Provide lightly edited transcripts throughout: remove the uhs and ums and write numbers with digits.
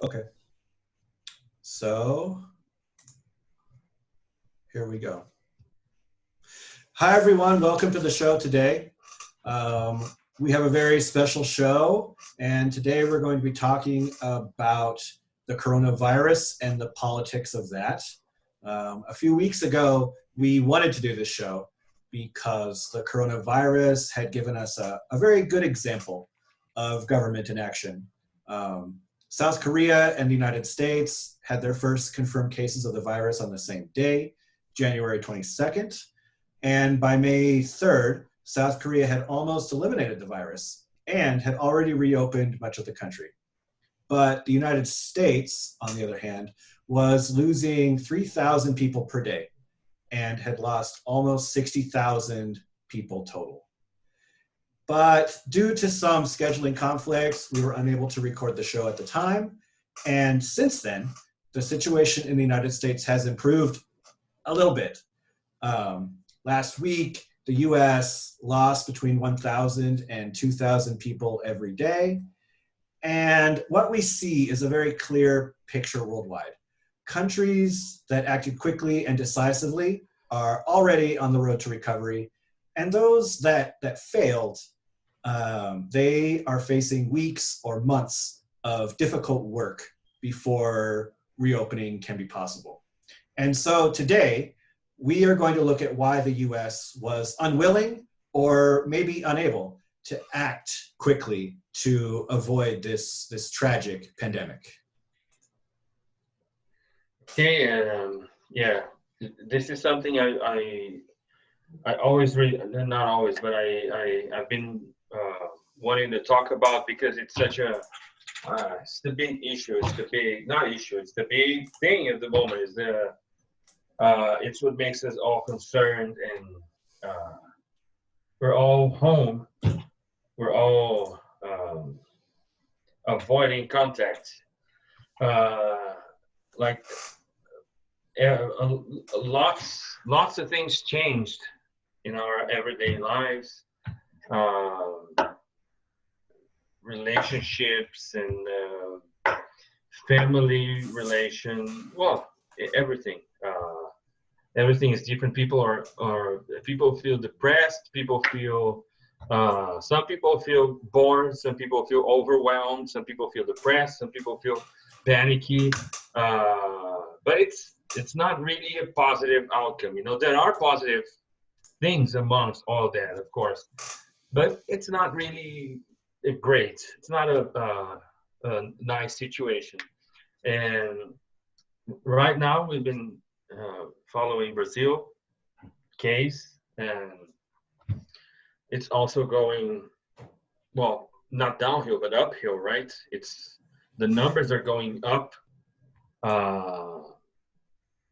Okay, so here we go. Hi, everyone. Welcome to the show today. We have a very special show, and today we're going to be talking about the coronavirus and the politics of that. A few weeks ago, we wanted to do this show because the coronavirus had given us a very good example of government in action. South Korea and the United States had their first confirmed cases of the virus on the same day, January 22nd. And by May 3rd, South Korea had almost eliminated the virus and had already reopened much of the country. But the United States, on the other hand, was losing 3,000 people per day and had lost almost 60,000 people total. But due to some scheduling conflicts, we were unable to record the show at the time. And since then, the situation in the United States has improved a little bit. Last week, the US lost between 1,000 and 2,000 people every day. And what we see is a very clear picture worldwide. Countries that acted quickly and decisively are already on the road to recovery. And those that failed, they are facing weeks or months of difficult work before reopening can be possible. And so today, we are going to look at why the US was unwilling or maybe unable to act quickly to avoid this tragic pandemic. Okay, yeah, this is something I always read, not always, but I've been wanting to talk about because it's such a it's the big issue. It's the big not issue. It's the big thing at the moment. It's what makes us all concerned, and we're all home. We're all avoiding contact. Like lots of things changed in our everyday lives, relationships and family relation. Well, everything. Everything is different. People feel depressed. People feel some people feel bored. Some people feel overwhelmed. Some people feel depressed. Some people feel panicky. But it's not really a positive outcome. You know, there are positive things amongst all that, of course, but it's not really great. It's not a nice situation. And right now, we've been following Brazil case, and it's also going, well, not downhill but uphill, right? It's the numbers are going up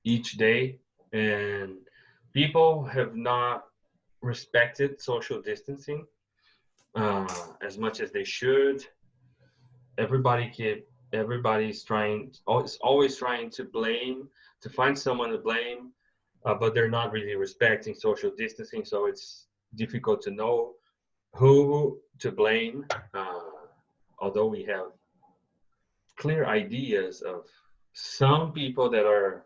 each day, and people have not respected social distancing as much as they should. Everybody's always trying to blame, to find someone to blame, but they're not really respecting social distancing, so it's difficult to know who to blame, although we have clear ideas of some people that are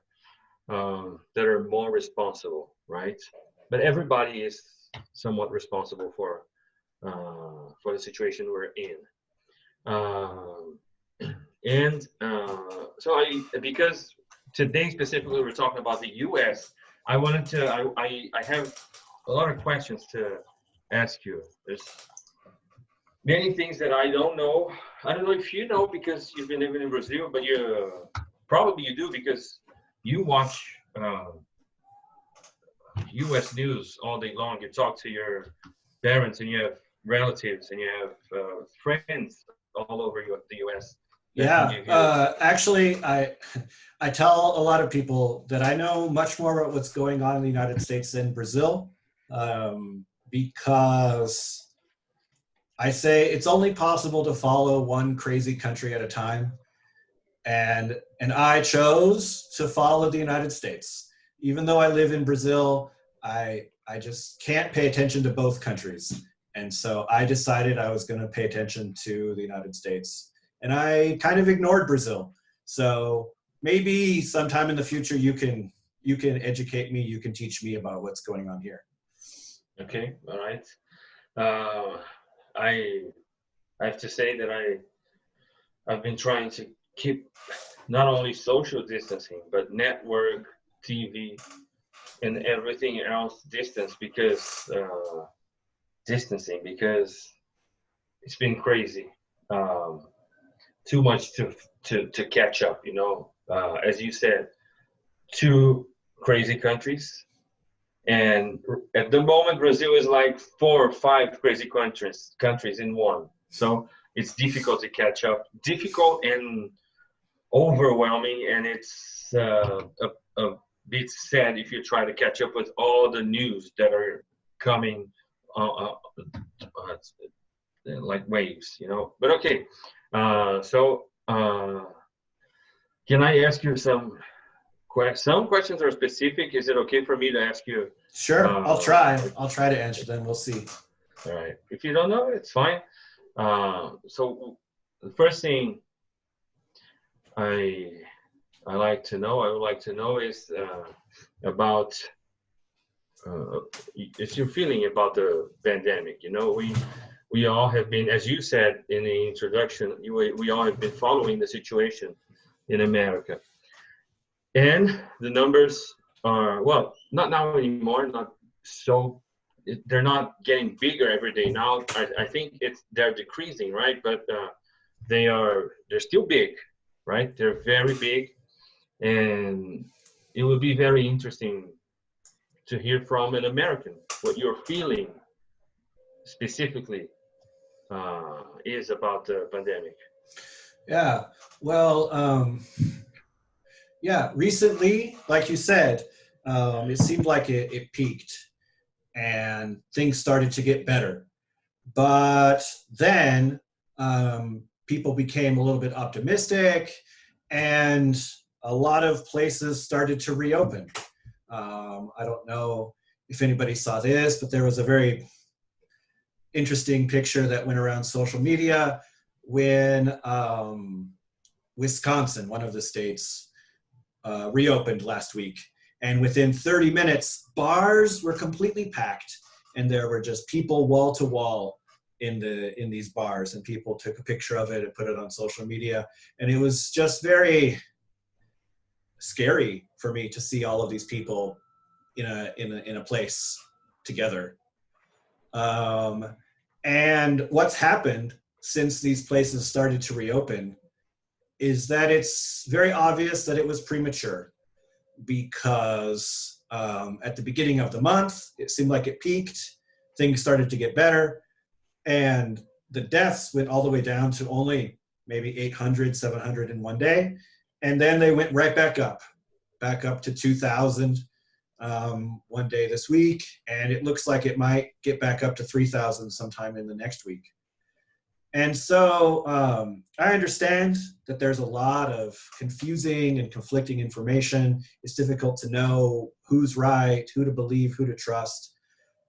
more responsible, right? But everybody is somewhat responsible for the situation we're in. And so because today specifically we're talking about the U.S., I have a lot of questions to ask you. There's many things that I don't know. I don't know if you know because you've been living in Brazil, but probably you do because you watch U.S. news all day long. You talk to your parents, and you have relatives, and you have friends all over the U.S. Yeah, actually, I tell a lot of people that I know much more about what's going on in the United States than Brazil, because I say it's only possible to follow one crazy country at a time. And I chose to follow the United States. Even though I live in Brazil, I just can't pay attention to both countries. And so I decided I was going to pay attention to the United States. and I kind of ignored Brazil. So maybe sometime in the future you can educate me, you can teach me about what's going on here. Okay, all right. Uh, I I have to say that I've been trying to keep not only social distancing but network, TV, and everything else distance because it's been crazy. Um, Too much to catch up. As you said, two crazy countries. And at the moment, Brazil is like 4 or 5 crazy countries in one. So it's difficult to catch up, difficult and overwhelming, and it's a bit sad if you try to catch up with all the news that are coming like waves. But okay, so can I ask you some questions are specific? Is it okay for me to ask you? Sure, I'll try. I'll try to answer them. We'll see. All right. If you don't know, it's fine. So the first thing I I would like to know is about it's your feeling about the pandemic. We all have been, as you said in the introduction, we all have been following the situation in America. And the numbers are, well, not now anymore, not so, they're not getting bigger every day now. I think they're decreasing, right? But they're still big, right? They're very big. And it would be very interesting to hear from an American what you're feeling specifically is about the pandemic. Yeah, well, yeah, recently, like you said, it seemed like it peaked and things started to get better. But then people became a little bit optimistic, and a lot of places started to reopen. I don't know if anybody saw this, but there was a very interesting picture that went around social media when Wisconsin, one of the states, reopened last week. And within 30 minutes, bars were completely packed, and there were just people wall to wall in these bars, and people took a picture of it and put it on social media. And it was just very scary for me to see all of these people in a place together. And what's happened since these places started to reopen is that it's very obvious that it was premature, because at the beginning of the month, it seemed like it peaked, things started to get better, and the deaths went all the way down to only maybe 800, 700 in one day. And then they went right back up to 2,000 one day this week. And it looks like it might get back up to 3,000 sometime in the next week. And so I understand that there's a lot of confusing and conflicting information. It's difficult to know who's right, who to believe, who to trust.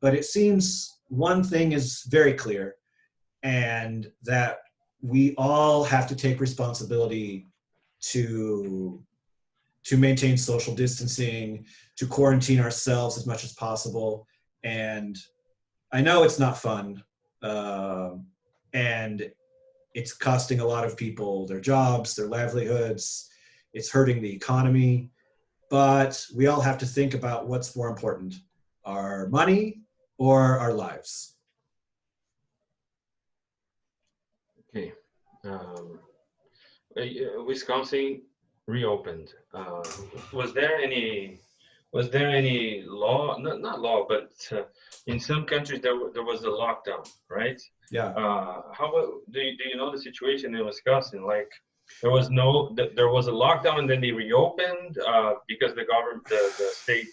But it seems one thing is very clear, and that we all have to take responsibility to maintain social distancing, to quarantine ourselves as much as possible. And I know it's not fun. And it's costing a lot of people their jobs, their livelihoods. It's hurting the economy. But we all have to think about what's more important, our money or our lives. Okay. Wisconsin reopened. Was there any law? Not law, but in some countries there was a lockdown, right? Yeah. Do you know the situation in Wisconsin? Like there was a lockdown and then they reopened because the government, the state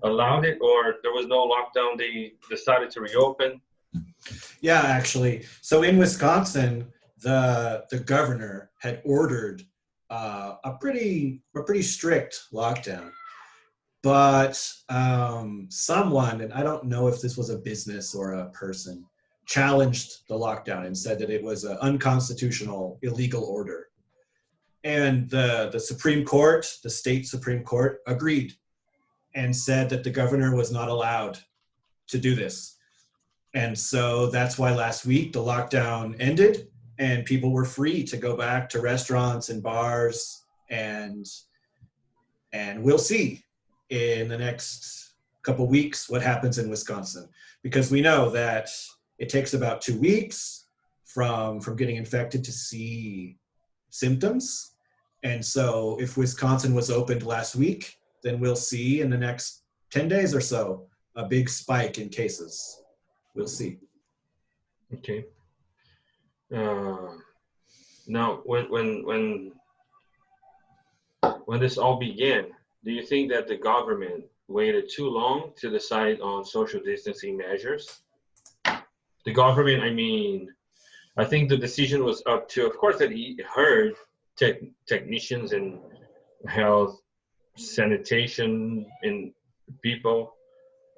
allowed it, or there was no lockdown, they decided to reopen? Yeah, actually. So in Wisconsin, the governor had ordered a pretty strict lockdown. But someone, and I don't know if this was a business or a person, challenged the lockdown and said that it was an unconstitutional, illegal order. And the Supreme Court, the state Supreme Court, agreed and said that the governor was not allowed to do this. And so that's why last week the lockdown ended and people were free to go back to restaurants and bars, and we'll see in the next couple weeks what happens in Wisconsin, because we know that it takes about 2 weeks from getting infected to see symptoms. And so if Wisconsin was opened last week, then we'll see in the next 10 days or so a big spike in cases. We'll see. Okay. Now, when this all began, do you think that the government waited too long to decide on social distancing measures? The government, I mean, I think the decision was up to, of course, that he heard technicians and health, sanitation, and people.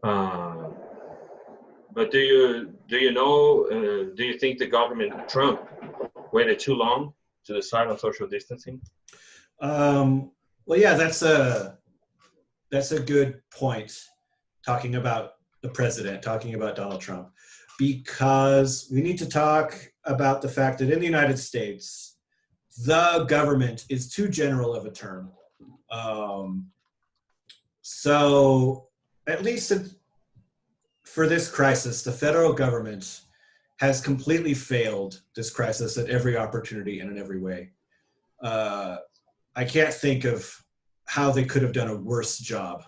But do you think the government, Trump, waited too long to decide on social distancing? Well, yeah, that's a good point, talking about the president, talking about Donald Trump, because we need to talk about the fact that in the United States, the government is too general of a term. So at least for this crisis, the federal government has completely failed this crisis at every opportunity and in every way. I can't think of how they could have done a worse job,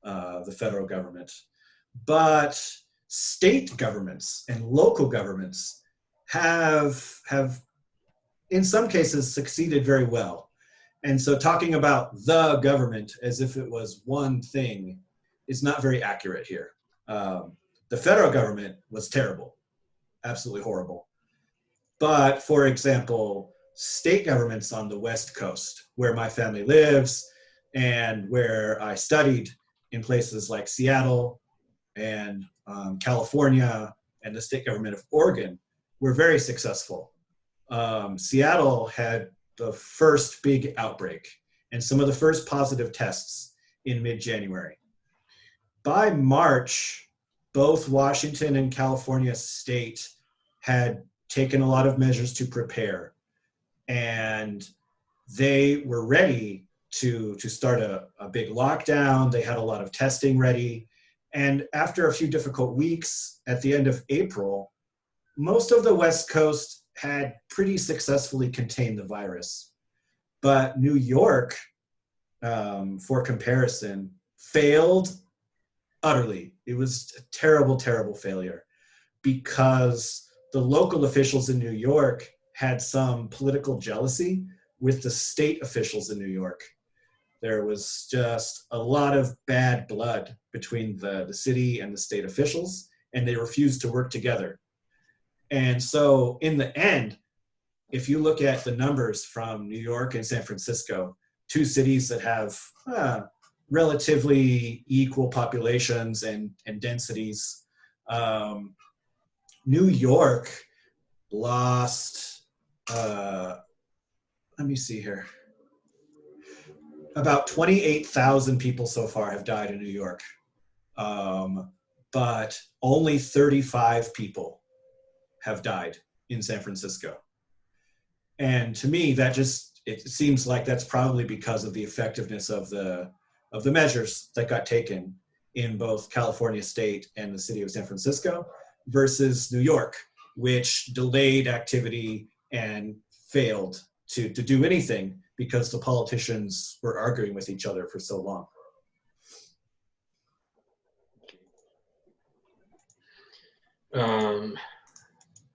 the federal government. But state governments and local governments have in some cases succeeded very well. And so talking about the government as if it was one thing is not very accurate here. The federal government was terrible, absolutely horrible. But for example, state governments on the West Coast, where my family lives and where I studied, in places like Seattle and California and the state government of Oregon, were very successful. Seattle had the first big outbreak and some of the first positive tests in mid-January. By March, both Washington and California state had taken a lot of measures to prepare, and they were ready to start a big lockdown. They had a lot of testing ready. And after a few difficult weeks, at the end of April, most of the West Coast had pretty successfully contained the virus. But New York, for comparison, failed utterly. It was a terrible, terrible failure, because the local officials in New York had some political jealousy with the state officials in New York. There was just a lot of bad blood between the city and the state officials, and they refused to work together. And so in the end, if you look at the numbers from New York and San Francisco, two cities that have relatively equal populations and densities, New York lost, let me see here, about 28,000 people so far have died in New York, but only 35 people have died in San Francisco. And to me, it seems like that's probably because of the effectiveness of the measures that got taken in both California state and the city of San Francisco versus New York, which delayed activity and failed to do anything because the politicians were arguing with each other for so long.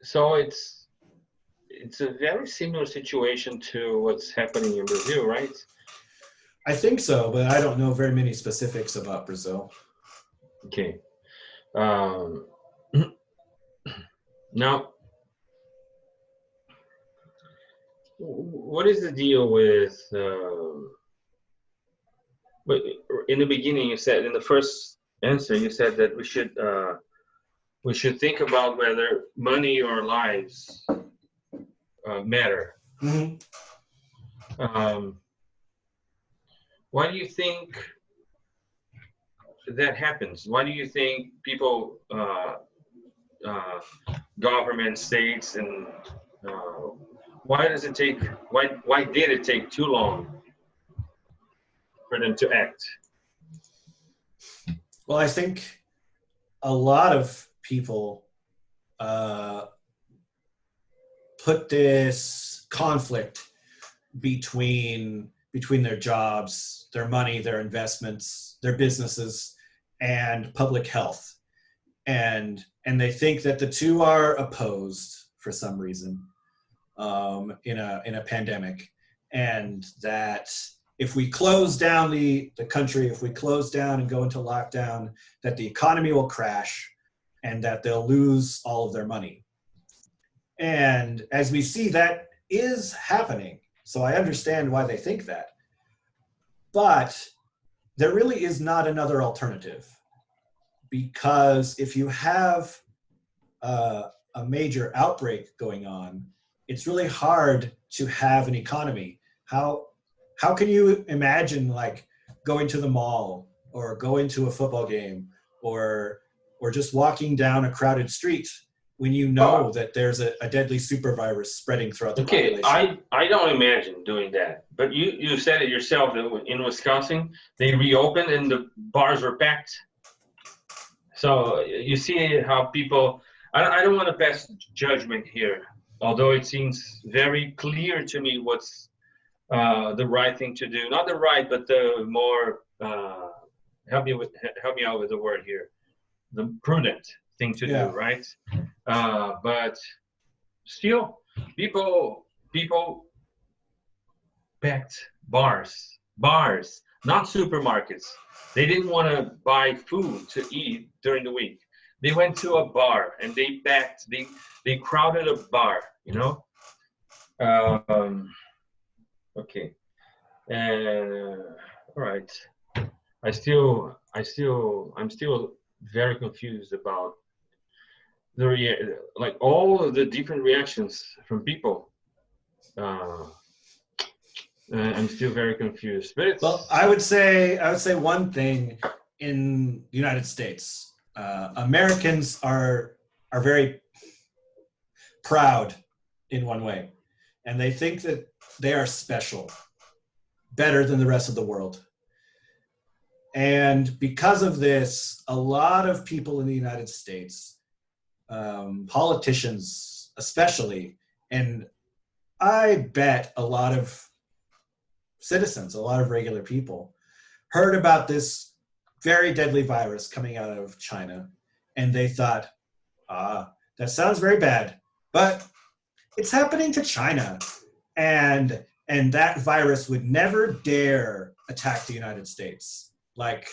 So it's a very similar situation to what's happening in Brazil, right? I think so, but I don't know very many specifics about Brazil. Okay. Now, what is the deal with? But in the beginning, you said in the first answer, you said that we should we should think about whether money or lives matter. Mm-hmm. Why do you think that happens? Why do you think people, government, states, and why does it take? Why did it take too long for them to act? Well, I think a lot of people put this conflict between their jobs, their money, their investments, their businesses, and public health, and they think that the two are opposed for some reason in a pandemic, and that if we close down the country, if we close down and go into lockdown, that the economy will crash and that they'll lose all of their money. And as we see, that is happening. So I understand why they think that. But there really is not another alternative, because if you have a major outbreak going on, it's really hard to have an economy. How can you imagine like going to the mall or going to a football game or just walking down a crowded street when you know that there's a deadly super virus spreading throughout the population? I don't imagine doing that. But you said it yourself that in Wisconsin, they reopened and the bars were packed. So you see how people, I don't want to pass judgment here, although it seems very clear to me what's the right thing to do. Not the right, but the more, help me out with the word here, the prudent thing to do, right? But still, people packed bars, not supermarkets. They didn't want to buy food to eat during the week. They went to a bar and they crowded a bar, you know? Okay. All right. I'm still very confused about like all of the different reactions from people. I'm still very confused. But well, I would say one thing in the United States, Americans are very proud in one way, and they think that they are special, better than the rest of the world. And because of this, a lot of people in the United States, politicians especially, and I bet a lot of citizens, a lot of regular people, heard about this very deadly virus coming out of China, and they thought, that sounds very bad, but it's happening to China, and that virus would never dare attack the United States. Like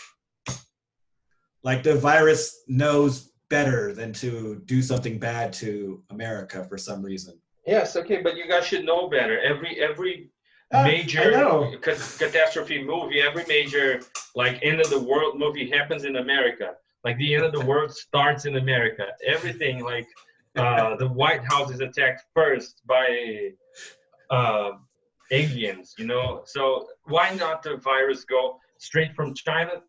the virus knows better than to do something bad to America for some reason. Yes, okay, but you guys should know better. Every major catastrophe movie, every major like end of the world movie happens in America. Like the end of the world starts in America. Everything like the White House is attacked first by aliens, you know. So why not the virus go straight from China,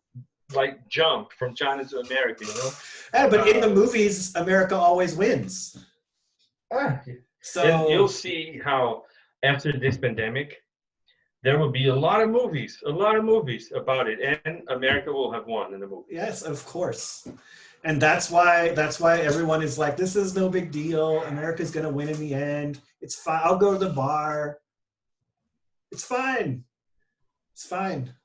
like jump from China to America, you know? Yeah, but in the movies, America always wins. So and you'll see how after this pandemic, there will be a lot of movies about it, and America will have won in the movie. Yes, of course. And that's why everyone is like, this is no big deal. America's going to win in the end. It's fine. I'll go to the bar. It's fine. It's fine.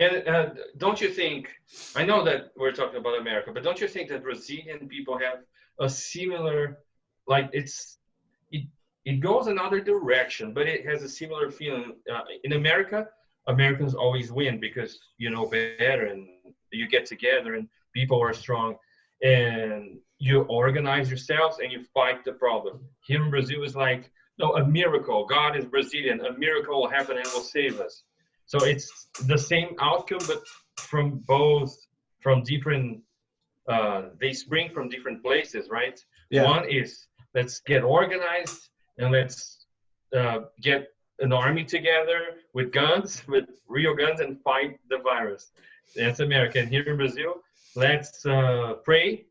And don't you think, I know that we're talking about America, but don't you think that Brazilian people have a similar, like it goes another direction, but it has a similar feeling. In America, Americans always win because you know better and you get together and people are strong and you organize yourselves and you fight the problem. Here in Brazil is like, no, a miracle. God is Brazilian. A miracle will happen and will save us. So it's the same outcome, but from different they spring from different places, right? Yeah. One is let's get organized and let's get an army together with guns, with real guns, and fight the virus. That's America. And here in Brazil, let's pray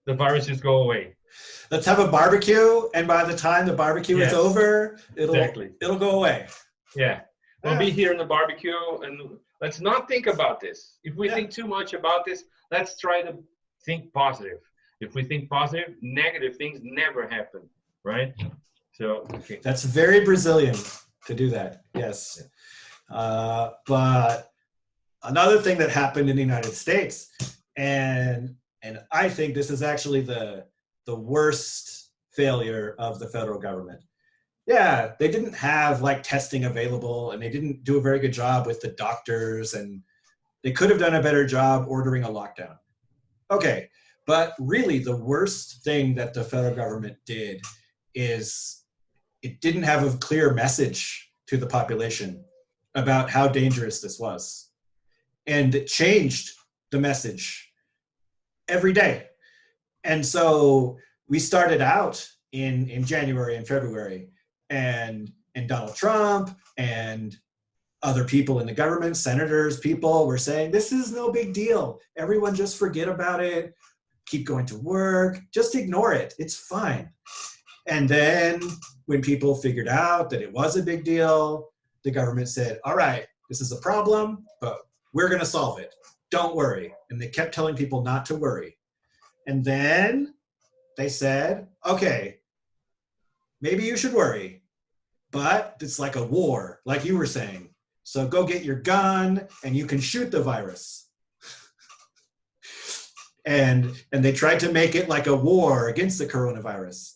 the virus just go away. Let's have a barbecue, and by the time the barbecue is Yes, over, exactly. it'll go away. Yeah. We'll be here in the barbecue, and let's not think about this. If we think too much about this, let's try to think positive. If we think positive, negative things never happen, right? So okay. That's very Brazilian to do that. Yes. But another thing that happened in the United States, and I think this is actually the worst failure of the federal government. Yeah, they didn't have like testing available, and they didn't do a very good job with the doctors, and they could have done a better job ordering a lockdown. Okay, but really the worst thing that the federal government did is it didn't have a clear message to the population about how dangerous this was. And it changed the message every day. And so we started out in January and February, and Donald Trump and other people in the government, senators, people were saying, this is no big deal. Everyone just forget about it. Keep going to work. Just ignore it. It's fine. And then when people figured out that it was a big deal, the government said, all right, this is a problem, but we're going to solve it. Don't worry. And they kept telling people not to worry. And then they said, okay, maybe you should worry, but it's like a war, like you were saying. So go get your gun and you can shoot the virus. and they tried to make it like a war against the coronavirus.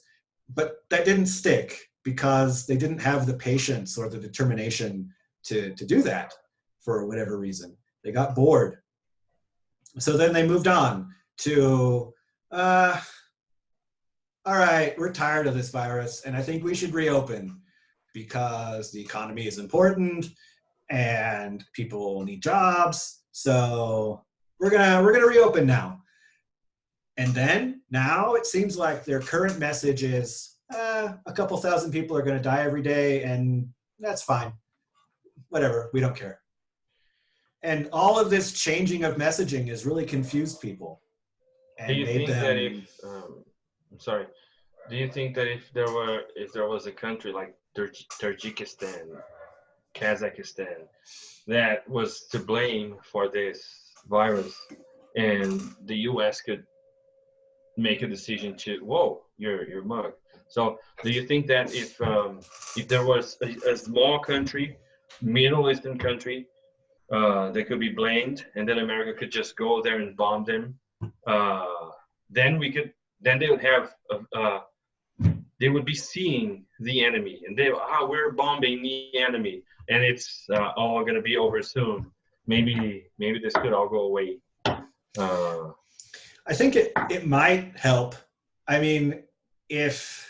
But that didn't stick because they didn't have the patience or the determination to do that for whatever reason. They got bored. So then they moved on to, all right, we're tired of this virus, and I think we should reopen because the economy is important and people need jobs. So we're gonna reopen now. And then now it seems like their current message is a couple thousand people are going to die every day, and that's fine. Whatever, we don't care. And all of this changing of messaging has really confused people. Do you think that if I'm sorry, do you think that if there was a country like Tajikistan, Kazakhstan, that was to blame for this virus, and the U.S. could make a decision to, whoa, you're mug. So do you think that if there was a small country, Middle Eastern country, that could be blamed, and then America could just go there and bomb them, then they would have they would be seeing the enemy, and we're bombing the enemy, and it's all going to be over soon. Maybe this could all go away. I think it might help. I mean, if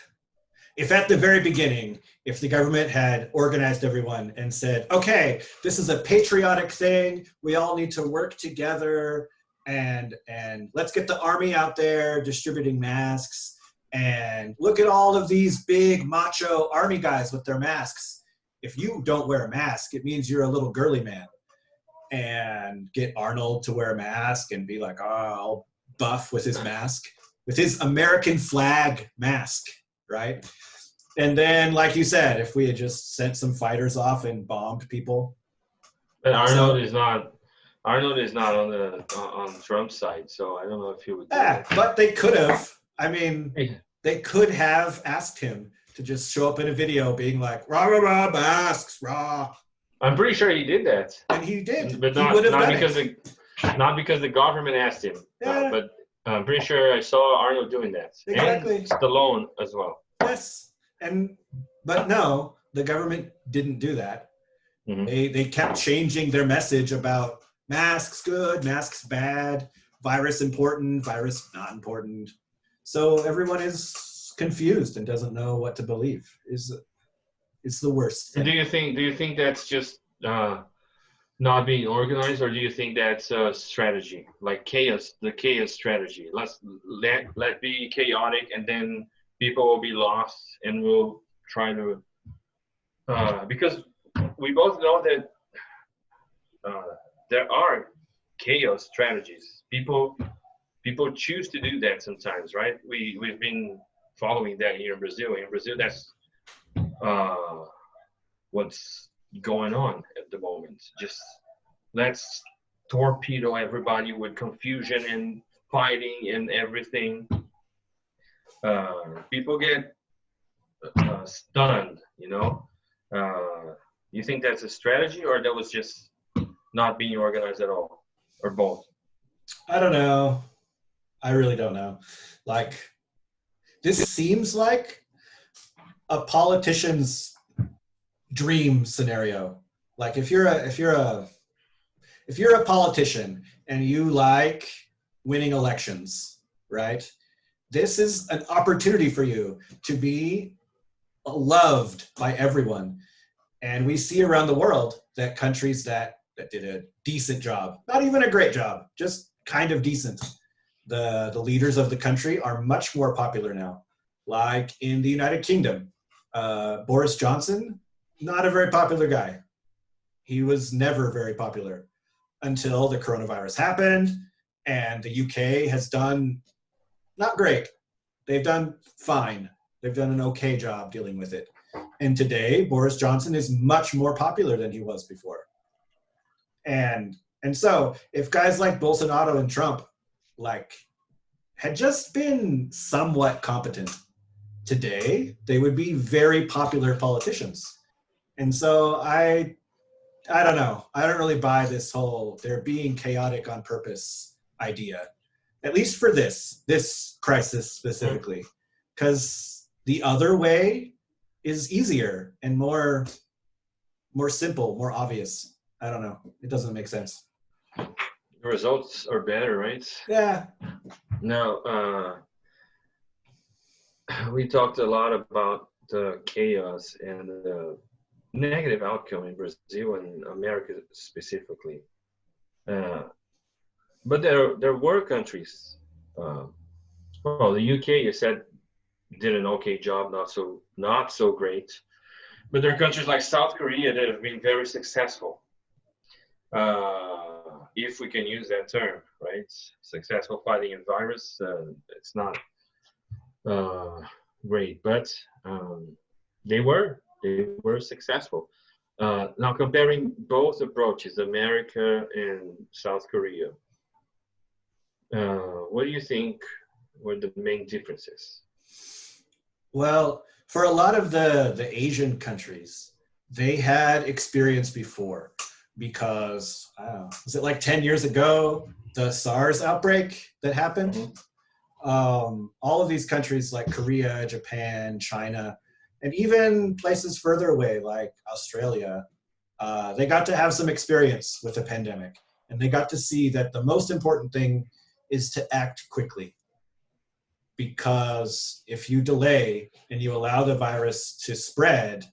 at the very beginning, if the government had organized everyone and said, okay, this is a patriotic thing, we all need to work together, and let's get the army out there distributing masks, and look at all of these big macho army guys with their masks. If you don't wear a mask, it means you're a little girly man. And get Arnold to wear a mask and be like, all buff with his mask, with his American flag mask, right? And then, like you said, if we had just sent some fighters off and bombed people. But Arnold is not on Trump's side, so I don't know if he would do that. But they could have. I mean, they could have asked him to just show up in a video being like, rah, rah, rah, masks, rah. I'm pretty sure he did that. And he did. But not because the government asked him. Yeah. But I'm pretty sure I saw Arnold doing that. Exactly. And Stallone as well. Yes. But no, the government didn't do that. Mm-hmm. They kept changing their message about masks good, masks bad, virus important, virus not important. So everyone is confused and doesn't know what to believe. It's the worst thing. Do you think that's just not being organized, or do you think that's a strategy, like chaos, the chaos strategy? Let be chaotic, and then people will be lost, and we'll try to because we both know that uh, there are chaos strategies. People choose to do that sometimes, right? We've been following that here in Brazil. In Brazil, that's uh, what's going on at the moment. Just let's torpedo everybody with confusion and fighting and everything. People get stunned, you know. You think that's a strategy, or that was just not being organized at all, or both? I don't know. I really don't know. Like, this seems like a politician's dream scenario. Like, if you're a politician and you like winning elections, right? This is an opportunity for you to be loved by everyone. And we see around the world that countries that did a decent job, not even a great job, just kind of decent, the leaders of the country are much more popular now. Like in the United Kingdom, Boris Johnson, not a very popular guy. He was never very popular until the coronavirus happened, and the UK has done not great. They've done fine. They've done an okay job dealing with it. And today, Boris Johnson is much more popular than he was before. And so if guys like Bolsonaro and Trump like had just been somewhat competent today, they would be very popular politicians. And so I don't know. I don't really buy this whole they're being chaotic on purpose idea, at least for this crisis specifically, because the other way is easier and more simple, more obvious. I don't know. It doesn't make sense. The results are better, right? Yeah. Now, we talked a lot about the chaos and the negative outcome in Brazil and America specifically. But there were countries. Well, the UK, you said, did an okay job, not so great. But there are countries like South Korea that have been very successful, if we can use that term, right? Successful fighting a virus. It's not great, but they were successful. Now comparing both approaches, America and South Korea, what do you think were the main differences? Well, for a lot of the Asian countries, they had experience before because, I don't know, was it like 10 years ago, the SARS outbreak that happened? Mm-hmm. All of these countries like Korea, Japan, China, and even places further away like Australia, they got to have some experience with the pandemic. And they got to see that the most important thing is to act quickly. Because if you delay and you allow the virus to spread,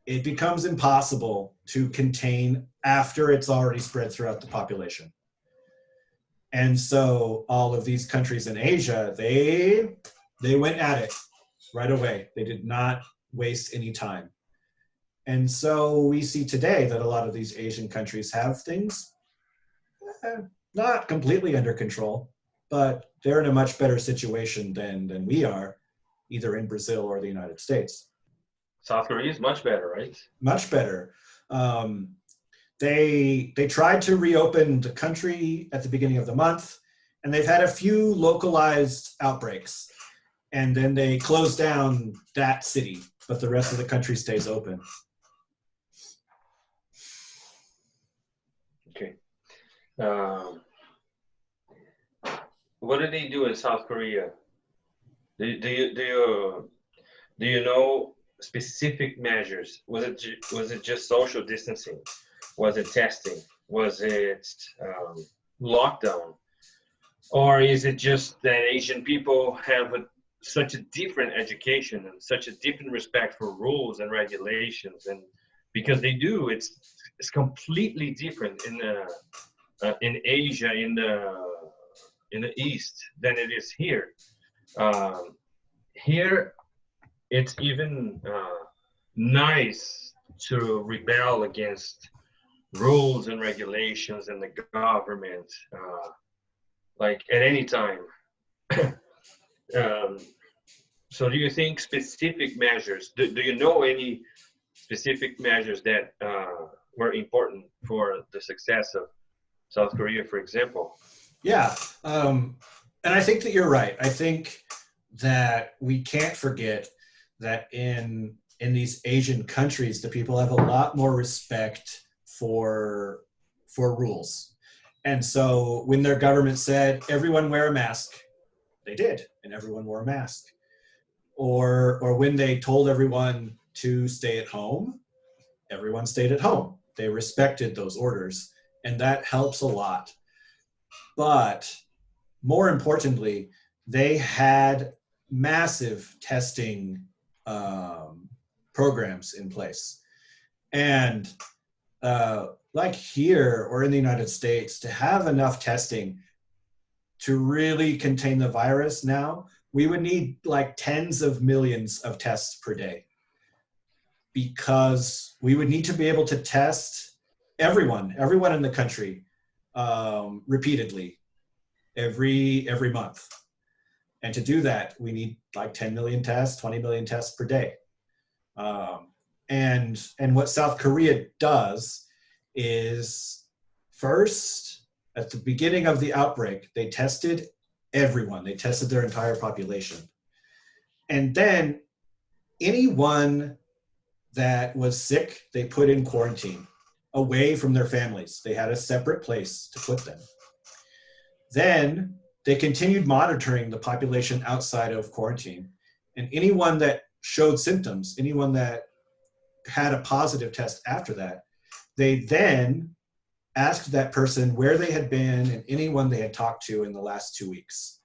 it becomes impossible to contain after it's already spread throughout the population. And so all of these countries in Asia, they went at it right away. They did not waste any time. And so we see today that a lot of these Asian countries have things not completely under control, but they're in a much better situation than we are, either in Brazil or the United States. South Korea is much better, right? Much better. They tried to reopen the country at the beginning of the month, and they've had a few localized outbreaks, and then they closed down that city, but the rest of the country stays open. Okay. What did they do in South Korea? Do you know specific measures? Was it just social distancing? Was it testing? Was it lockdown? Or is it just that Asian people have such a different education and such a different respect for rules and regulations, and because they do, it's is completely different in Asia, in the East, than it is here. Um, Here, it's even nice to rebel against rules and regulations and the government, like at any time. um, so, do you think specific measures? Do you know any specific measures that were important for the success of South Korea, for example? Yeah. And I think that you're right. I think that we can't forget that in these Asian countries, the people have a lot more respect for rules. And so when their government said everyone wear a mask, they did, and everyone wore a mask. Or when they told everyone to stay at home, everyone stayed at home. They respected those orders, and that helps a lot. But more importantly, they had massive testing programs in place. And like here or in the United States, to have enough testing to really contain the virus now, we would need like tens of millions of tests per day, because we would need to be able to test everyone in the country repeatedly every month. And to do that, we need like 10 million tests, 20 million tests per day. And what South Korea does is, first, at the beginning of the outbreak, they tested everyone. They tested their entire population. And then anyone that was sick, they put in quarantine away from their families. They had a separate place to put them. Then they continued monitoring the population outside of quarantine. And anyone that showed symptoms, anyone that had a positive test after that, they then asked that person where they had been and anyone they had talked to in the last 2 weeks.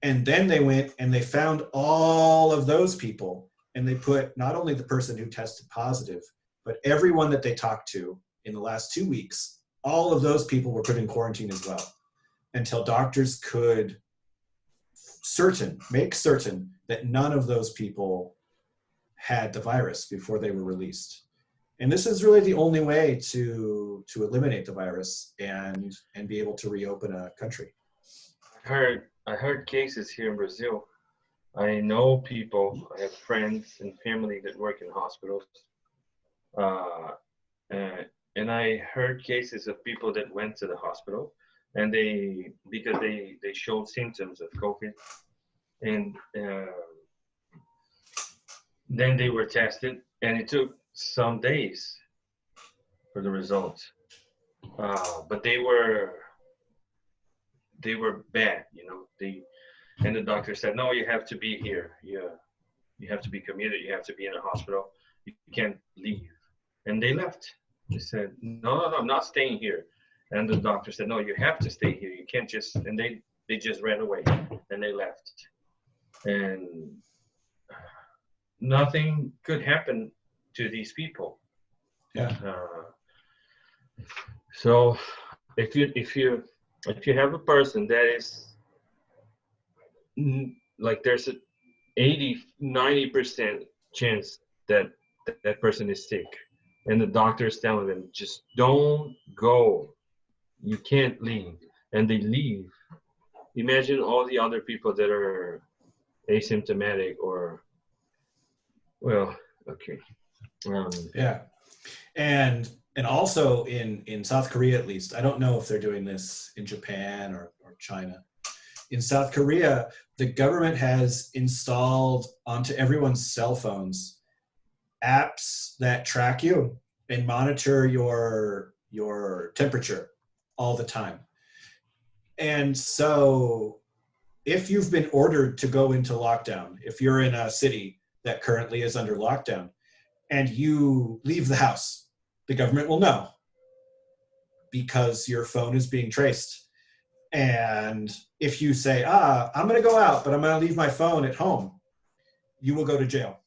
And then they went and they found all of those people, and they put not only the person who tested positive, but everyone that they talked to in the last 2 weeks, all of those people were put in quarantine as well, until doctors could make certain that none of those people had the virus before they were released. And this is really the only way to eliminate the virus and be able to reopen a country. I heard cases here in Brazil. I know people, I have friends and family that work in hospitals. Uh, and I heard cases of people that went to the hospital and because they showed symptoms of COVID, and then they were tested, and it took some days for the results. But they were bad, and the doctor said, no, you have to be here. You have to be committed. You have to be in a hospital. You can't leave. And they left. They said, no, I'm not staying here. And the doctor said, no, you have to stay here. You can't just, and they just ran away and they left. And nothing could happen to these people. Yeah. So if you have a person that is like, there's a 80-90% chance that that person is sick, and the doctor is telling them, just don't go, you can't leave, and they leave. Imagine all the other people that are asymptomatic or, well, okay. Yeah. And also in South Korea, at least, I don't know if they're doing this in Japan or China. In South Korea, the government has installed onto everyone's cell phones apps that track you and monitor your temperature all the time. And so if you've been ordered to go into lockdown, if you're in a city that currently is under lockdown and you leave the house, the government will know, because your phone is being traced. And if you say, I'm going to go out, but I'm going to leave my phone at home, you will go to jail.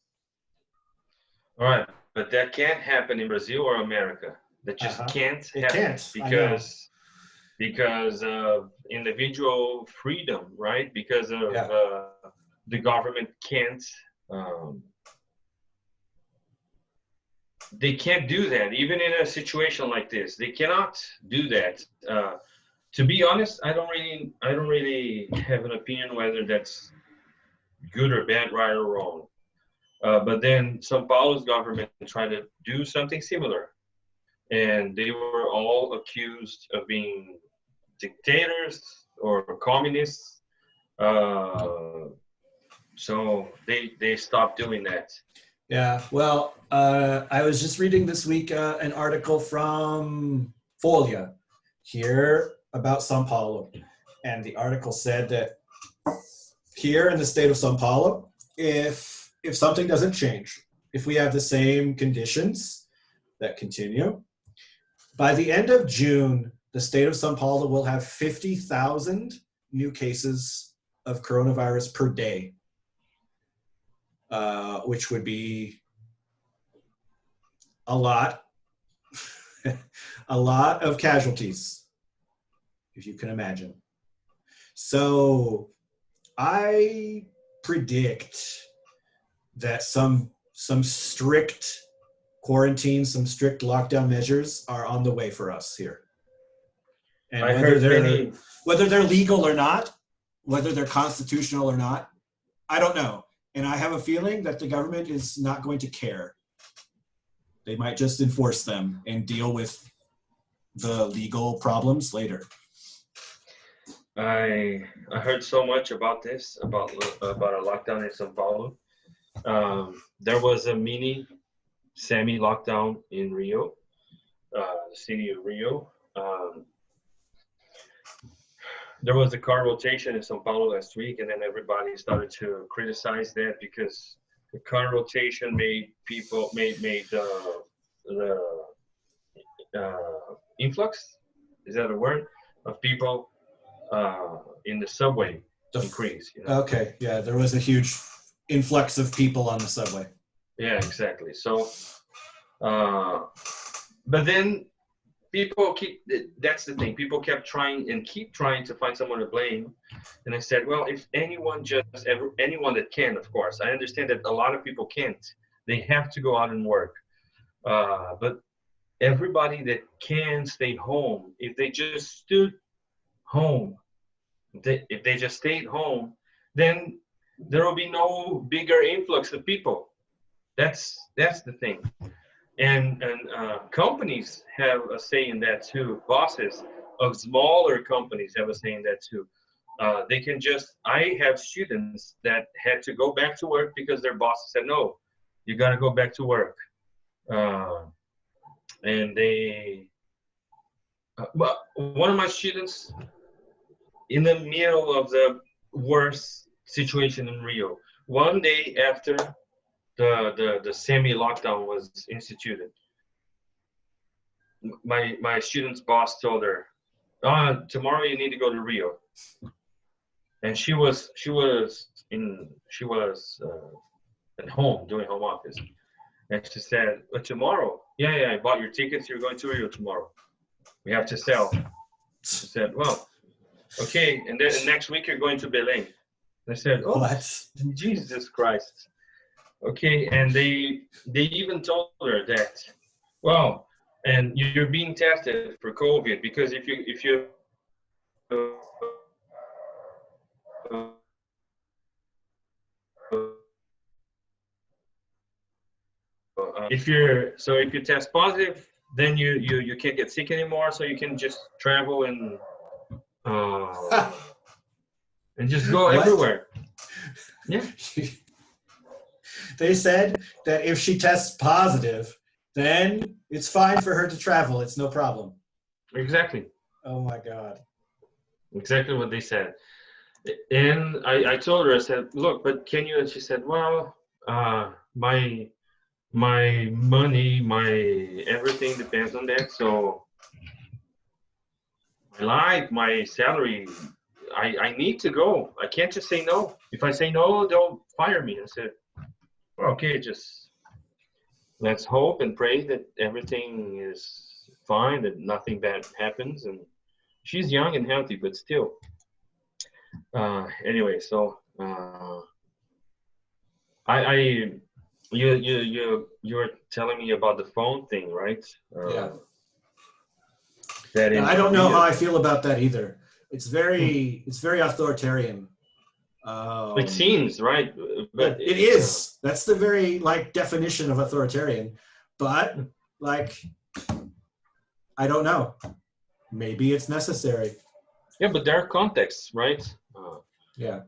All right, but that can't happen in Brazil or America. that just can't It happen can't. I know. because of individual freedom, right? Because of Yeah. the government can't. Um, they can't do that, even in a situation like this. They cannot do that. To be honest, I don't really have an opinion whether that's good or bad, right or wrong. But then São Paulo's government tried to do something similar, and they were all accused of being dictators or communists. Uh, so they stopped doing that. Yeah. Well, I was just reading this week an article from Folha here about São Paulo, and the article said that here in the state of São Paulo, if something doesn't change, if we have the same conditions that continue, by the end of June, the state of São Paulo will have 50,000 new cases of coronavirus per day, which would be a lot, a lot of casualties, if you can imagine. So I predict that some strict quarantine, some strict lockdown measures are on the way for us here. And whether they're legal or not, whether they're constitutional or not, I don't know. And I have a feeling that the government is not going to care. They might just enforce them and deal with the legal problems later. I heard so much about this, about a lockdown in São Paulo. There was a semi-lockdown in Rio, the city of Rio. There was a car rotation in São Paulo last week, and then everybody started to criticize that because the car rotation made the influx, is that a word, of people in the subway increase. You know? Okay, yeah, there was a huge influx of people on the subway. Yeah, exactly. So, but then that's the thing. People keep trying to find someone to blame. And I said, well, if anyone that can, of course, I understand that a lot of people can't. They have to go out and work. But everybody that can stay home, if they just stood home, if they just stayed home, then there will be no bigger influx of people. That's the thing. And companies have a say in that too. Bosses of smaller companies have a say in that too. They can I have students that had to go back to work because their bosses said, no, you got to go back to work. And well, one of my students, in the middle of the worst situation in Rio, one day after the semi-lockdown was instituted, my student's boss told her, tomorrow you need to go to Rio. And she was at home doing home office. And she said, but tomorrow, yeah, I bought your tickets, you're going to Rio tomorrow. We have to sell. She said, well, okay, and then next week you're going to Belém. I said, oh, what? Jesus Christ. Okay, and they even told her that, well, and you're being tested for COVID because if you test positive, then you can't get sick anymore, so you can just travel and just go everywhere. Yeah. They said that if she tests positive, then it's fine for her to travel. It's no problem. Exactly. Oh my God. Exactly what they said. And I told her, I said, look, but can you? And she said, well, my money, my everything depends on that. So my life, my salary, I need to go. I can't just say no. If I say no, they'll fire me. I said, okay, just let's hope and pray that everything is fine, that nothing bad happens, and she's young and healthy, but still. Anyway, so I you were telling me about the phone thing, right? Yeah. That in I don't know Korea, how I feel about that either. It's very authoritarian. it seems right, but It is. That's the very definition of authoritarian. But I don't know. Maybe it's necessary. yeah, but there are contexts, right? Yeah.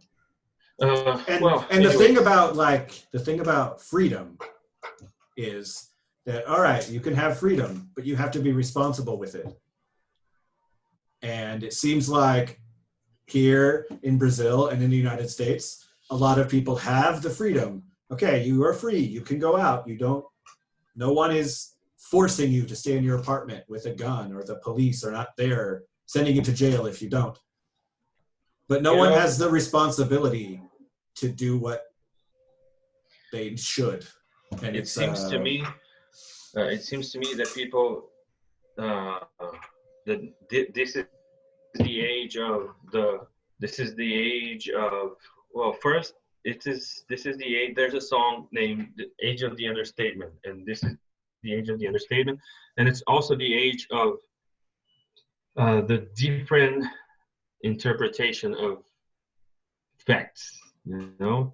Well, And anyways. the thing about freedom is that, all right, you can have freedom, but you have to be responsible with it. And it seems like here in Brazil and in the United States, a lot of people have the freedom. Okay, you are free. You can go out. No one is forcing you to stay in your apartment with a gun, or the police are not there sending you to jail if you don't. But no one has the responsibility to do what they should. And it seems to me that people that this is the age of well, first this is the age. There's a song named "The Age of the Understatement," and this is the age of the understatement, and it's also the age of the different interpretation of facts. You know,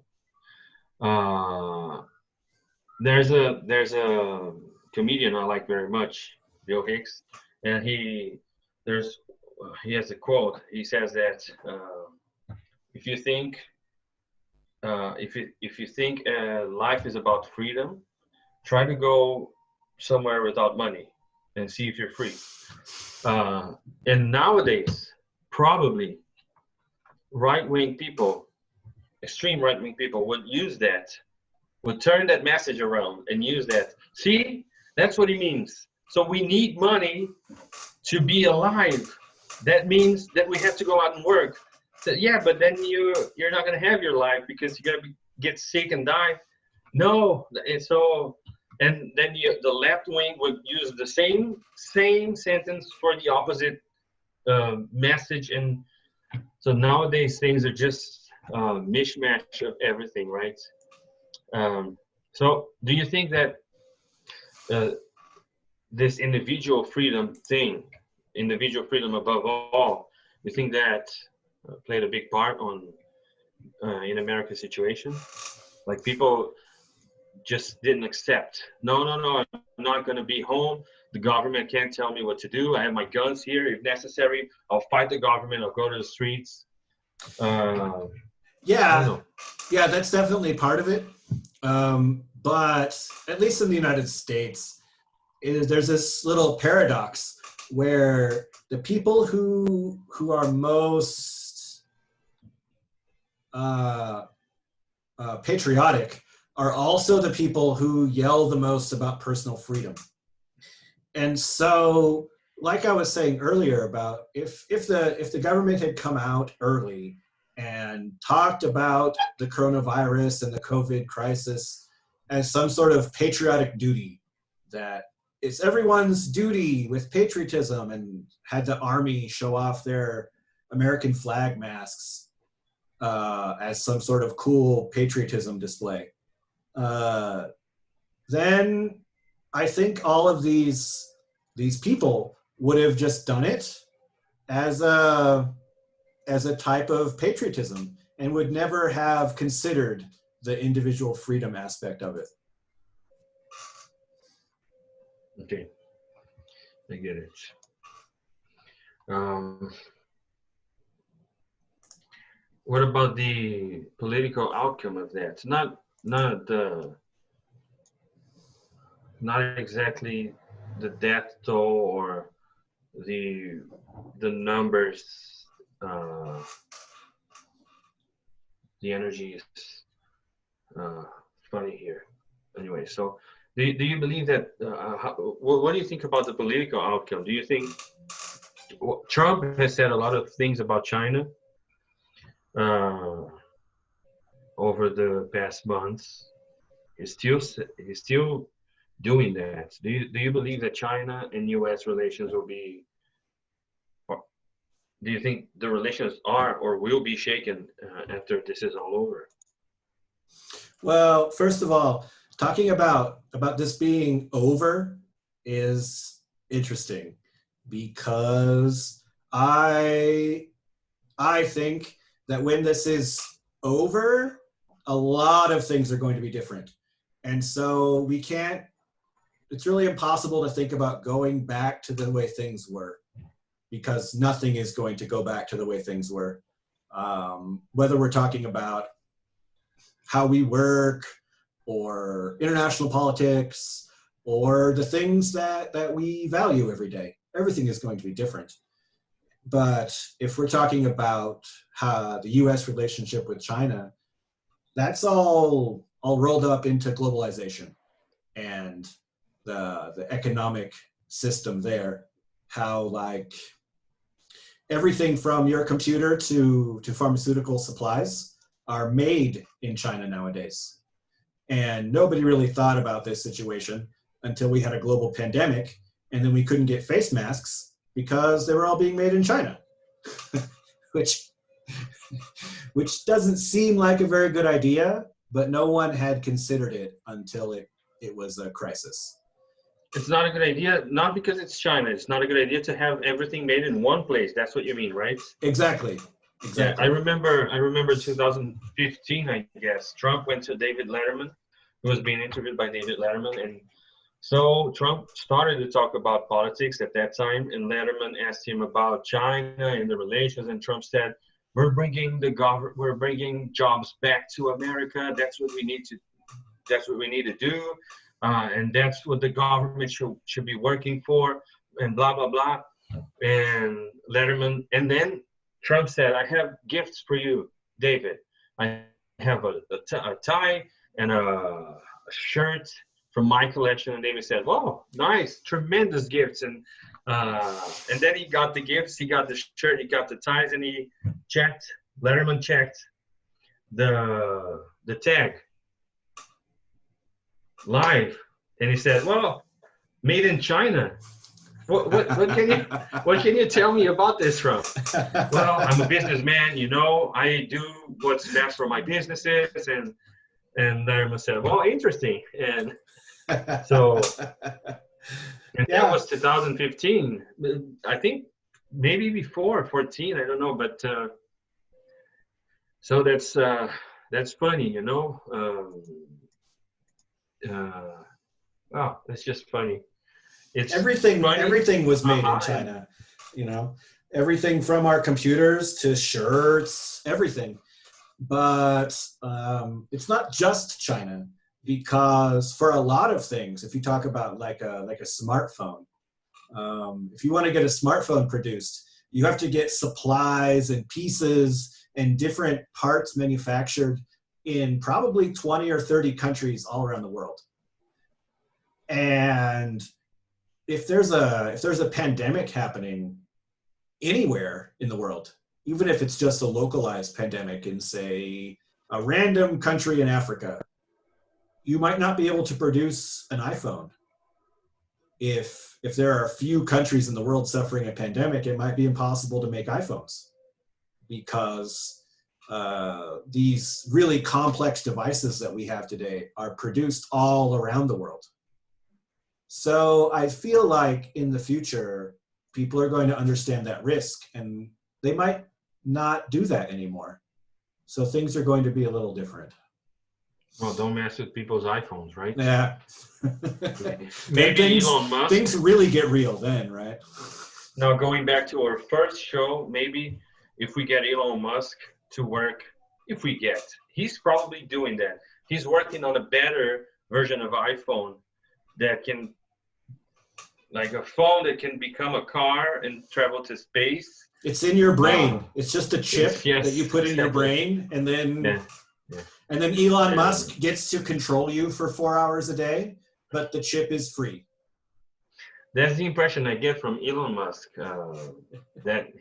there's a comedian I like very much, Bill Hicks, and he has a quote. He says that if you think if you think life is about freedom, try to go somewhere without money and see if you're free. And nowadays, probably right-wing people, extreme right-wing people, would turn that message around and use that. See, that's what he means. So we need money to be alive. That means that we have to go out and work. So, yeah, but then you're not going to have your life because you're going to get sick and die. No, and then the left wing would use the same sentence for the opposite message, and so nowadays things are just mishmash of everything, right? So do you think that this individual freedom thing, individual freedom above all, you think that played a big part on in America's situation? Like people just didn't accept. No, I'm not going to be home. The government can't tell me what to do. I have my guns here. If necessary, I'll fight the government. I'll go to the streets. Yeah, that's definitely part of it. But at least in the United States, there's this little paradox where the people who are most patriotic are also the people who yell the most about personal freedom. And so, like I was saying earlier about if the government had come out early and talked about the coronavirus and the COVID crisis as some sort of patriotic duty, that it's everyone's duty with patriotism, and had the army show off their American flag masks as some sort of cool patriotism display, then I think all of these people would have just done it as a type of patriotism and would never have considered the individual freedom aspect of it. Okay, I get it. What about the political outcome of that? Not exactly the death toll or the numbers. The energy is funny here. Anyway, so do you believe that? What do you think about the political outcome? Do you think Trump has said a lot of things about China over the past months? He's still doing that? Do you believe that China and U.S. relations will be, or do you think the relations are or will be shaken after this is all over? Well, first of all, talking about this being over is interesting because I think that when this is over, a lot of things are going to be different. And so we can't, it's really impossible to think about going back to the way things were because nothing is going to go back to the way things were. Whether we're talking about how we work or international politics or the things that we value every day, everything is going to be different. But if we're talking about how the US relationship with China, that's all rolled up into globalization and the economic system there, how like everything from your computer to pharmaceutical supplies are made in China nowadays. And nobody really thought about this situation until we had a global pandemic, and then we couldn't get face masks because they were all being made in China, which which doesn't seem like a very good idea, but no one had considered it until it was a crisis. It's not a good idea, not because it's China. It's not a good idea to have everything made in one place. That's what you mean, right? Exactly. Yeah, I Exactly. remember 2015, I guess. Trump went to David Letterman, who was being interviewed by David Letterman, and so Trump started to talk about politics at that time, and Letterman asked him about China and the relations, and Trump said, we're bringing jobs back to America. That's what we need to do, and that's what the government should be working for, and blah blah blah. And Letterman, and then Trump said, "I have gifts for you, David. I have a tie and a shirt from my collection." And David said, "Wow, nice, tremendous gifts." And then he got the gifts, he got the shirt, he got the ties, and he checked. Letterman checked the tag live, and he said, "Well, made in China." What can you tell me about this, Trump? Well, I'm a businessman, I do what's best for my businesses, and Letterman said, "Well, interesting." And so, and Yeah. that was 2015. I think maybe before 14, I don't know, but so that's funny, oh, that's just funny. It's funny. Everything was made in China, everything from our computers to shirts, everything. But it's not just China, because for a lot of things, if you talk about like a smartphone, if you want to get a smartphone produced, you have to get supplies and pieces and different parts manufactured in probably 20 or 30 countries all around the world. And if there's a pandemic happening anywhere in the world, even if it's just a localized pandemic in, say, a random country in Africa, you might not be able to produce an iPhone. If there are a few countries in the world suffering a pandemic, it might be impossible to make iPhones because these really complex devices that we have today are produced all around the world. So I feel like in the future, people are going to understand that risk, and they might not do that anymore. So things are going to be a little different. Well, don't mess with people's iPhones, right? Yeah. Maybe Elon Musk. Things really get real then, right? Now, going back to our first show, maybe if we get Elon Musk to work, he's probably doing that. He's working on a better version of iPhone that can, like a phone that can become a car and travel to space. It's in your brain. It's just a chip yes, that you put in your brain, and then and then Elon Musk gets to control you for 4 hours a day, but the chip is free. That's the impression I get from Elon Musk, that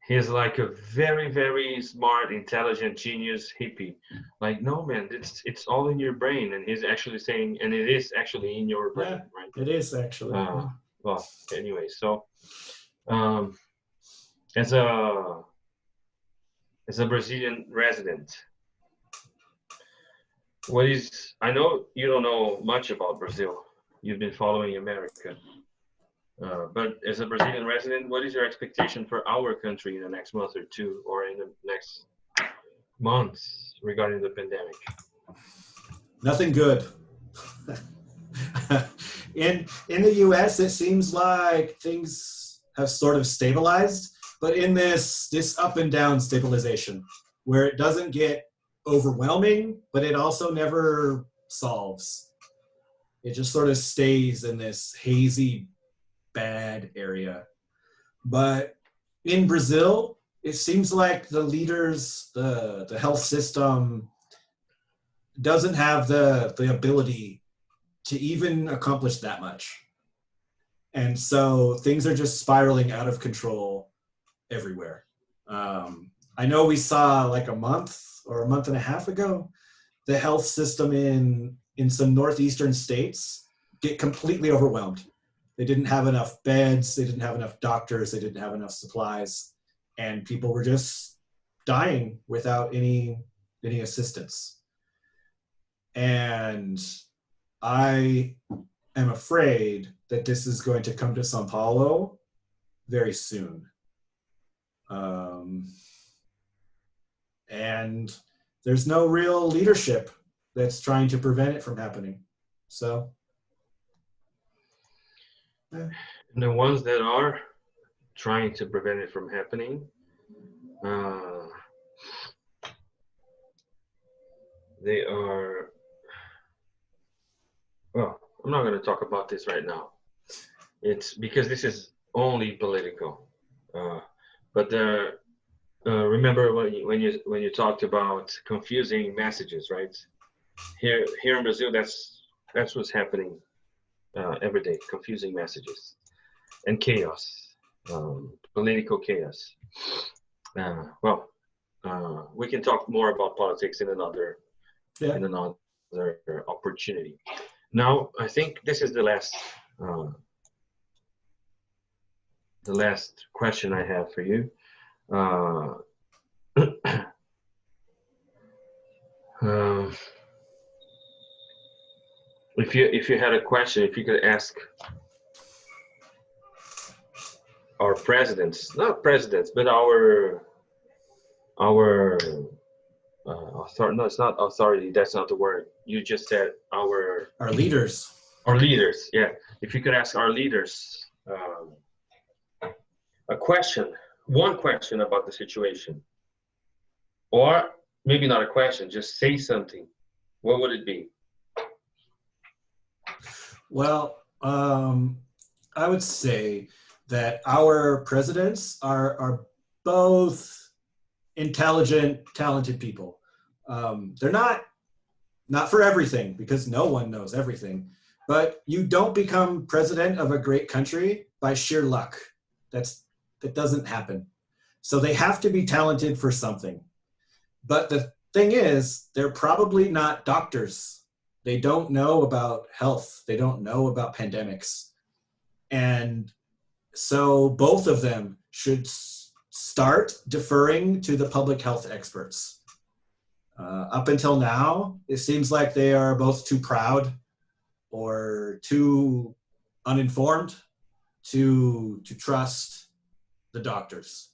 he's like a very, very smart, intelligent, genius hippie. Like, no, man, it's all in your brain. And he's actually saying, and it is actually in your brain, Yeah, right? it is actually. Well, anyway, so um, as a Brazilian resident, I know you don't know much about Brazil. You've been following America. But as a Brazilian resident, what is your expectation for our country in the next month or two, or in the next months regarding the pandemic? Nothing good. in the US, it seems like things have sort of stabilized, but in this up and down stabilization, where it doesn't get overwhelming, but it also never solves. It just sort of stays in this hazy, bad area. But in Brazil, it seems like the leaders, the health system doesn't have the ability to even accomplish that much. And so things are just spiraling out of control everywhere. I know we saw like a month or a month and a half ago, the health system in some northeastern states get completely overwhelmed. They didn't have enough beds, they didn't have enough doctors, they didn't have enough supplies, and people were just dying without any assistance. And I am afraid that this is going to come to Sao Paulo very soon. And there's no real leadership that's trying to prevent it from happening. So, And the ones that are trying to prevent it from happening, they are, well, I'm not going to talk about this right now. It's because this is only political. But remember when you talked about confusing messages, right? Here in Brazil, that's what's happening every day: confusing messages and chaos, political chaos. We can talk more about politics in another opportunity. Now, I think this is the last question I have for you. If you had a question, if you could ask our presidents, not presidents, but our authority. No, it's not authority. That's not the word. You just said our leaders. Our leaders, yeah. If you could ask our leaders one question about the situation, or maybe not a question, just say something, what would it be? Well, I would say that our presidents are both intelligent, talented people. They're not for everything, because no one knows everything, but you don't become president of a great country by sheer luck. That doesn't happen. So they have to be talented for something. But the thing is, they're probably not doctors. They don't know about health. They don't know about pandemics. And so both of them should start deferring to the public health experts. Up until now, it seems like they are both too proud or too uninformed to trust the doctors.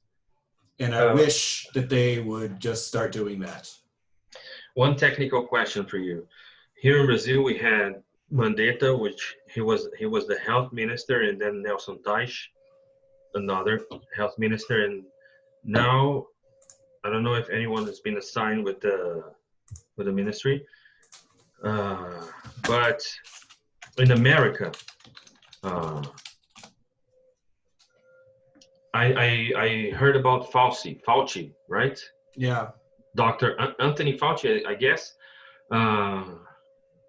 And I wish that they would just start doing that. One technical question for you. Here in Brazil, we had Mandetta, which he was the health minister, and then Nelson Teich, another health minister, and now I don't know if anyone has been assigned with the ministry, but in America, I heard about Fauci, right? Yeah. Dr. Anthony Fauci, I guess.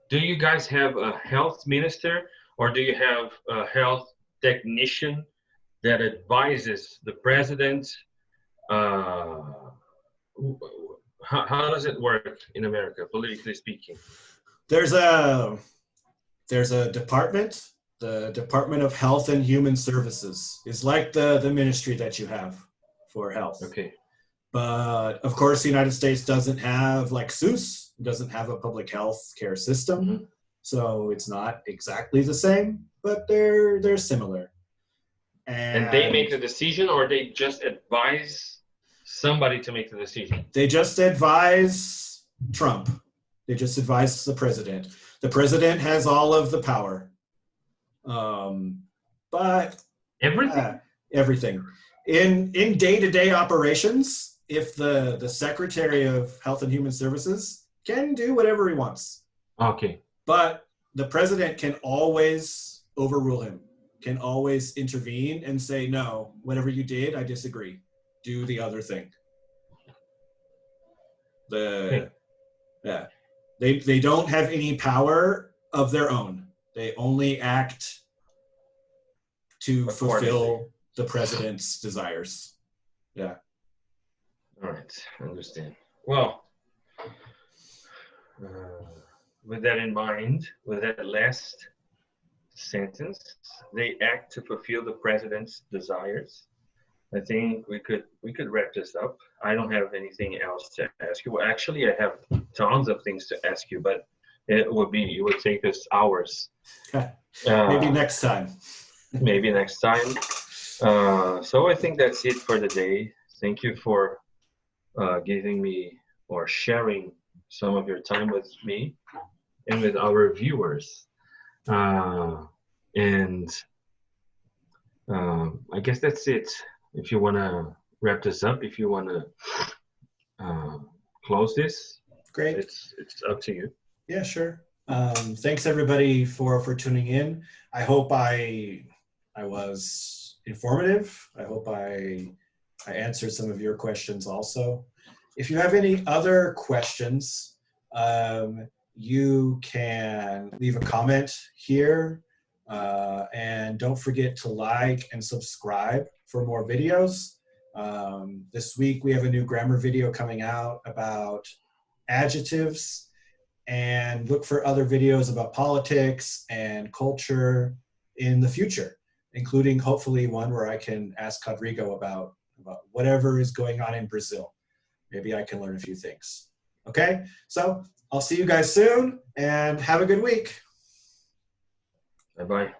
Do you guys have a health minister, or do you have a health technician that advises the president how does it work in America, politically speaking? There's a department, the Department of Health and Human Services. It's like the ministry that you have for health. Okay. But of course, the United States doesn't have, like SUS, doesn't have a public health care system. Mm-hmm. So it's not exactly the same, but they're similar. And they make the decision, or they just advise somebody to make the decision? They just advise Trump. They just advise the president. The president has all of the power. But everything? Everything. In day-to-day operations, if the Secretary of Health and Human Services can do whatever he wants. Okay. But the president can always overrule him, can always intervene and say, no, whatever you did, I disagree. Do the other thing. Yeah. They don't have any power of their own. They only act to fulfill the president's desires. Yeah. All right, I understand. Well, with that in mind, with that last sentence, they act to fulfill the president's desires. I think we could wrap this up. I don't have anything else to ask you. Well, actually, I have tons of things to ask you, but it would take us hours. Maybe next time. Maybe next time. So I think that's it for the day. Thank you for giving me or sharing some of your time with me and with our viewers. And I guess that's it. If you want to wrap this up, if you want to close this, great. It's up to you. Yeah, sure. Thanks everybody for tuning in. I hope I was informative. I hope I answered some of your questions also. If you have any other questions, you can leave a comment here. And don't forget to like and subscribe for more videos. This week we have a new grammar video coming out about adjectives, and look for other videos about politics and culture in the future, including hopefully one where I can ask Rodrigo about whatever is going on in Brazil. Maybe I can learn a few things. Okay, so I'll see you guys soon and have a good week. Bye-bye.